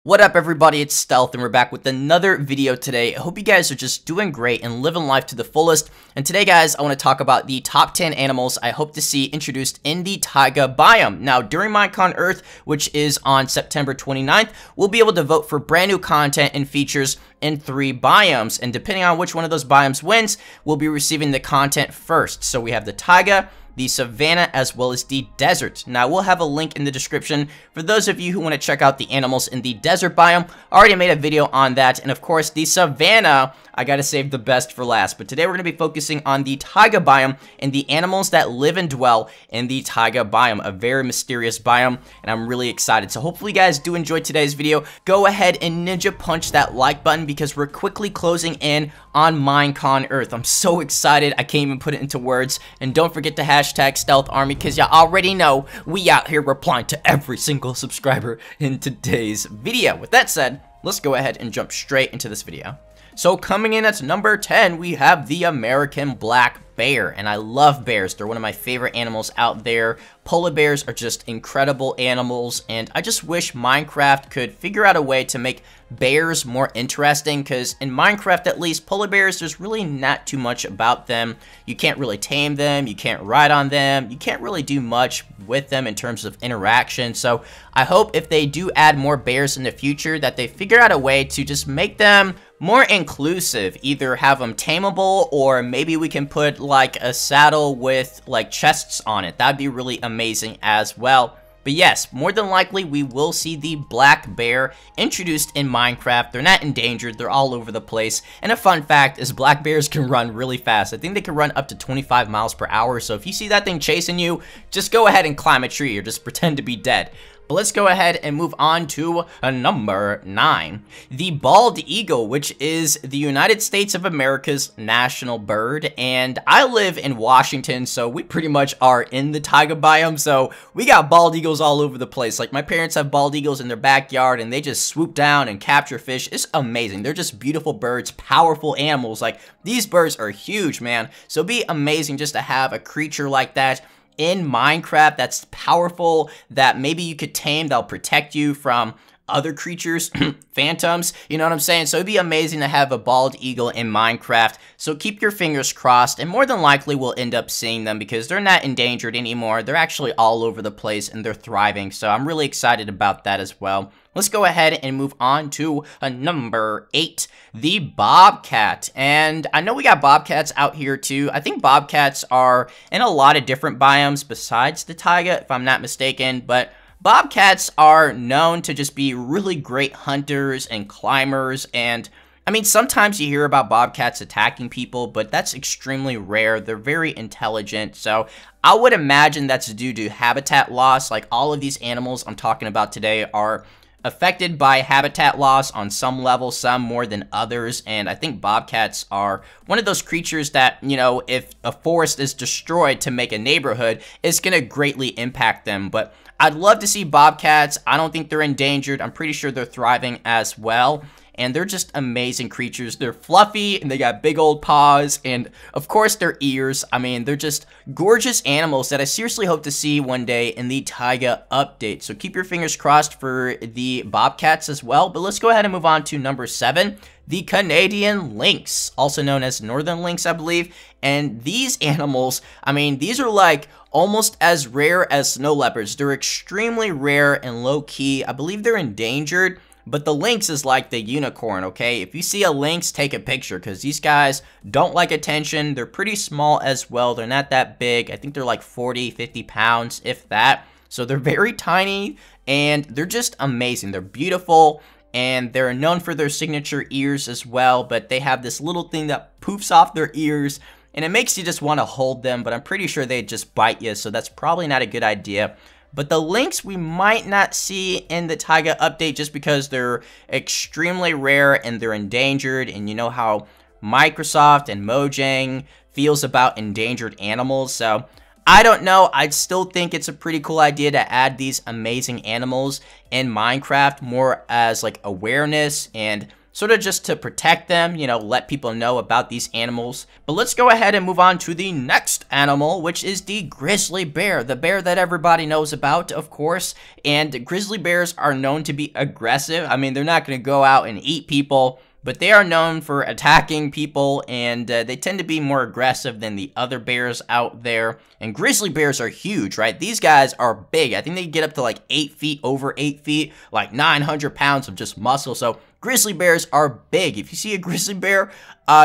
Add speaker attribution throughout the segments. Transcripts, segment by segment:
Speaker 1: What up everybody, it's Stealth and we're back with another video today. I hope you guys are just doing great and living life to the fullest. And today guys, I want to talk about the top 10 animals I hope to see introduced in the Taiga biome. Now during MINECON Earth, which is on September 29th, we'll be able to vote for brand new content and features in 3 biomes. And depending on which one of those biomes wins, we'll be receiving the content first. So we have the Taiga, the Savanna, as well as the desert. Now, we'll have a link in the description for those of you who want to check out the animals in the desert biome. I already made a video on that, and of course, the Savanna, I gotta save the best for last. But today, we're gonna be focusing on the Taiga biome and the animals that live and dwell in the Taiga biome, a very mysterious biome, and I'm really excited. So hopefully, you guys do enjoy today's video. Go ahead and ninja punch that like button because we're quickly closing in on MINECON Earth. I'm so excited, I can't even put it into words. And don't forget to hashtag Stealth Army because y'all already know we out here replying to every single subscriber in today's video. With that said, let's go ahead and jump straight into this video. So coming in at number 10, we have the American black bear, and I love bears. They're one of my favorite animals out there. Polar bears are just incredible animals, and I just wish Minecraft could figure out a way to make bears more interesting, because in Minecraft at least, polar bears, there's really not too much about them. You can't really tame them, you can't ride on them, you can't really do much with them in terms of interaction. So I hope if they do add more bears in the future that they figure out a way to just make them more inclusive, either have them tameable, or maybe we can put like a saddle with like chests on it. That'd be really amazing as well. But yes, more than likely we will see the black bear introduced in Minecraft. They're not endangered, they're all over the place. And a fun fact is black bears can run really fast. I think they can run up to 25 miles per hour. So if you see that thing chasing you, just go ahead and climb a tree or just pretend to be dead. But let's go ahead and move on to number 9. The bald eagle, which is the United States of America's national bird. And I live in Washington, so we pretty much are in the Taiga biome. So we got bald eagles all over the place. Like my parents have bald eagles in their backyard and they just swoop down and capture fish. It's amazing. They're just beautiful birds, powerful animals. Like these birds are huge, man. So it'd be amazing just to have a creature like that in Minecraft that's powerful, that maybe you could tame, that'll protect you from other creatures, phantoms, you know what I'm saying? So it'd be amazing to have a bald eagle in Minecraft. So keep your fingers crossed, and more than likely we'll end up seeing them because they're not endangered anymore. They're actually all over the place and they're thriving. So I'm really excited about that as well. Let's go ahead and move on to number 8, the bobcat. And I know we got bobcats out here too. I think bobcats are in a lot of different biomes besides the taiga, if I'm not mistaken, but bobcats are known to just be really great hunters and climbers. And I mean, sometimes you hear about bobcats attacking people, but that's extremely rare. They're very intelligent. So I would imagine that's due to habitat loss. Like all of these animals I'm talking about today are affected by habitat loss on some level, some more than others. And I think bobcats are one of those creatures that, you know, if a forest is destroyed to make a neighborhood, it's going to greatly impact them. But I'd love to see bobcats. I don't think they're endangered. I'm pretty sure they're thriving as well. And they're just amazing creatures. They're fluffy, and they got big old paws, and of course their ears. I mean, they're just gorgeous animals that I seriously hope to see one day in the Taiga update. So keep your fingers crossed for the bobcats as well. But let's go ahead and move on to number 7, the Canadian lynx, also known as northern lynx, I believe. And these animals, I mean, these are like almost as rare as snow leopards. They're extremely rare and low-key. I believe they're endangered. But the lynx is like the unicorn, okay? If you see a lynx, take a picture because these guys don't like attention. They're pretty small as well. They're not that big. I think they're like 40, 50 pounds, if that. So they're very tiny and they're just amazing. They're beautiful and they're known for their signature ears as well. But they have this little thing that poofs off their ears and it makes you just want to hold them. But I'm pretty sure they'd just bite you. So that's probably not a good idea. But the lynx we might not see in the Taiga update just because they're extremely rare and they're endangered. And you know how Microsoft and Mojang feels about endangered animals. So I don't know. I still think it's a pretty cool idea to add these amazing animals in Minecraft more as like awareness and sort of just to protect them, you know, let people know about these animals. But let's go ahead and move on to the next animal, which is the grizzly bear, the bear that everybody knows about, of course. And grizzly bears are known to be aggressive. I mean, they're not going to go out and eat people, but they are known for attacking people, and they tend to be more aggressive than the other bears out there. And grizzly bears are huge, right? These guys are big. I think they get up to like 8 feet, over 8 feet, like 900 pounds of just muscle. So grizzly bears are big. If you see a grizzly bear,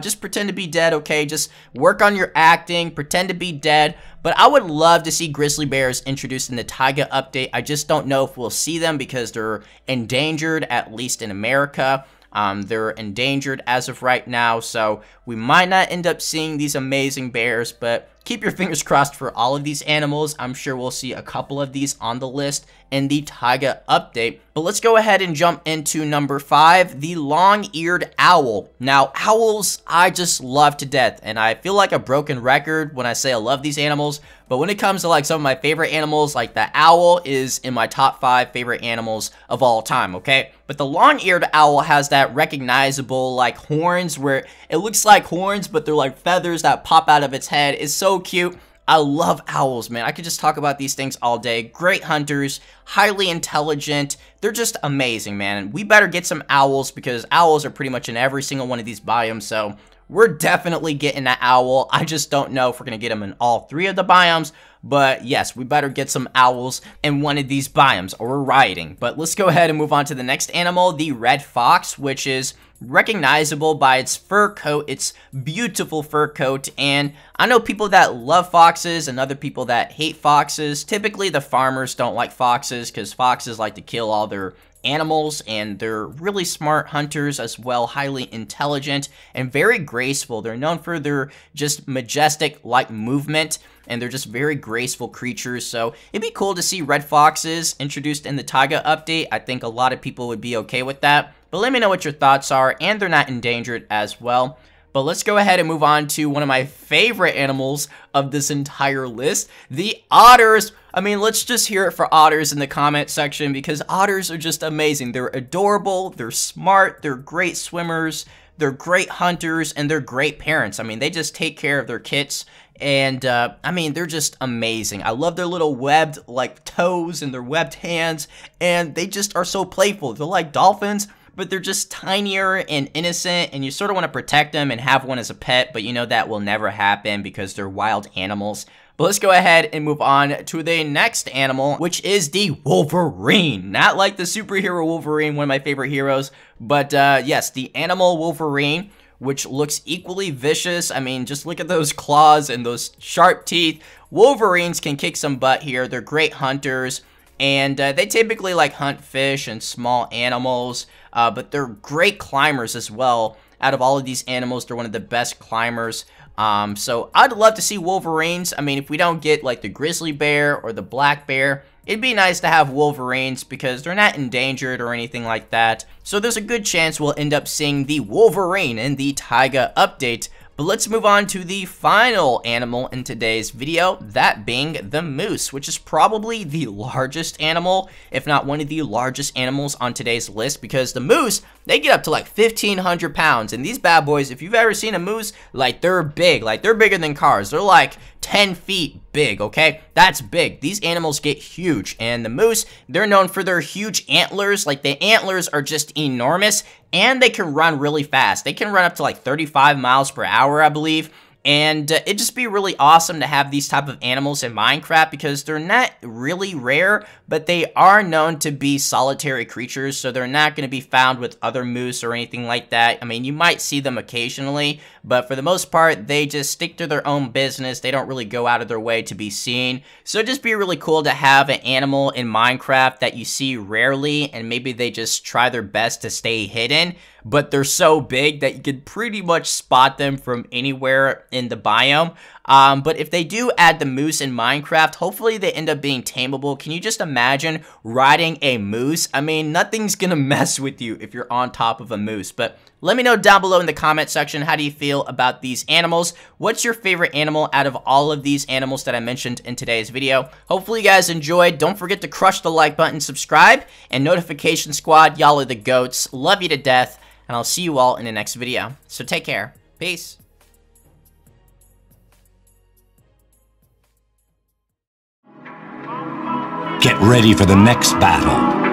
Speaker 1: just pretend to be dead, okay? Just work on your acting, pretend to be dead. But I would love to see grizzly bears introduced in the Taiga update. I just don't know if we'll see them because they're endangered, at least in America. They're endangered as of right now, so we might not end up seeing these amazing bears, but keep your fingers crossed for all of these animals. I'm sure we'll see a couple of these on the list in the Taiga update. But let's go ahead and jump into number 5, the long-eared owl. Now, owls, I just love to death, and I feel like a broken record when I say I love these animals, but when it comes to like some of my favorite animals, like the owl is in my top 5 favorite animals of all time, okay? But the long-eared owl has that recognizable like horns where it looks like horns, but they're like feathers that pop out of its head. It's so cute. I love owls, man. I could just talk about these things all day. Great hunters, highly intelligent. They're just amazing, man. We better get some owls because owls are pretty much in every single one of these biomes, so we're definitely getting that owl. I just don't know if we're going to get them in all 3 of the biomes, but yes, we better get some owls in one of these biomes, or we're rioting. But let's go ahead and move on to the next animal, the red fox, which is recognizable by its fur coat, its beautiful fur coat. And I know people that love foxes and other people that hate foxes. Typically, the farmers don't like foxes because foxes like to kill all their animals, and they're really smart hunters as well, highly intelligent and very graceful. They're known for their just majestic like movement, and they're just very graceful creatures. So it'd be cool to see red foxes introduced in the Taiga update. I think a lot of people would be okay with that, but let me know what your thoughts are. And they're not endangered as well. But let's go ahead and move on to one of my favorite animals of this entire list, the otters. I mean, let's just hear it for otters in the comment section because otters are just amazing. They're adorable, they're smart, they're great swimmers, they're great hunters, and they're great parents. I mean, they just take care of their kits, and I mean, they're just amazing. I love their little webbed like toes and their webbed hands, and they just are so playful. They're like dolphins, but they're just tinier and innocent, and you sort of want to protect them and have one as a pet, but you know that will never happen because they're wild animals. But let's go ahead and move on to the next animal, which is the Wolverine. Not like the superhero Wolverine, one of my favorite heroes, but yes, the animal Wolverine, which looks equally vicious. I mean, just look at those claws and those sharp teeth. Wolverines can kick some butt here. They're great hunters, and they typically like hunt fish and small animals, but they're great climbers as well. Out of all of these animals, they're one of the best climbers. So I'd love to see Wolverines. I mean, if we don't get like the grizzly bear or the black bear, it'd be nice to have Wolverines because they're not endangered or anything like that. So there's a good chance we'll end up seeing the Wolverine in the Taiga update. But let's move on to the final animal in today's video, that being the moose, which is probably the largest animal, if not one of the largest animals on today's list, because the moose, they get up to like 1,500 pounds, and these bad boys, if you've ever seen a moose, like they're big, like they're bigger than cars. They're like 10 feet big, okay? That's big. These animals get huge, and the moose, they're known for their huge antlers. Like the antlers are just enormous, and they can run really fast. They can run up to like 35 miles per hour, I believe. And it'd just be really awesome to have these type of animals in Minecraft because they're not really rare, but they are known to be solitary creatures, so they're not going to be found with other moose or anything like that. I mean, you might see them occasionally, but for the most part, they just stick to their own business. They don't really go out of their way to be seen. So it'd just be really cool to have an animal in Minecraft that you see rarely, and maybe they just try their best to stay hidden, but they're so big that you could pretty much spot them from anywhere in the biome. But if they do add the moose in Minecraft, hopefully they end up being tameable. Can you just imagine riding a moose? I mean, nothing's gonna mess with you if you're on top of a moose. But let me know down below in the comment section, how do you feel about these animals? What's your favorite animal out of all of these animals that I mentioned in today's video? Hopefully you guys enjoyed. Don't forget to crush the like button, subscribe, and notification squad. Y'all are the goats. Love you to death. and I'll see you all in the next video. So take care. Peace.
Speaker 2: Get ready for the next battle.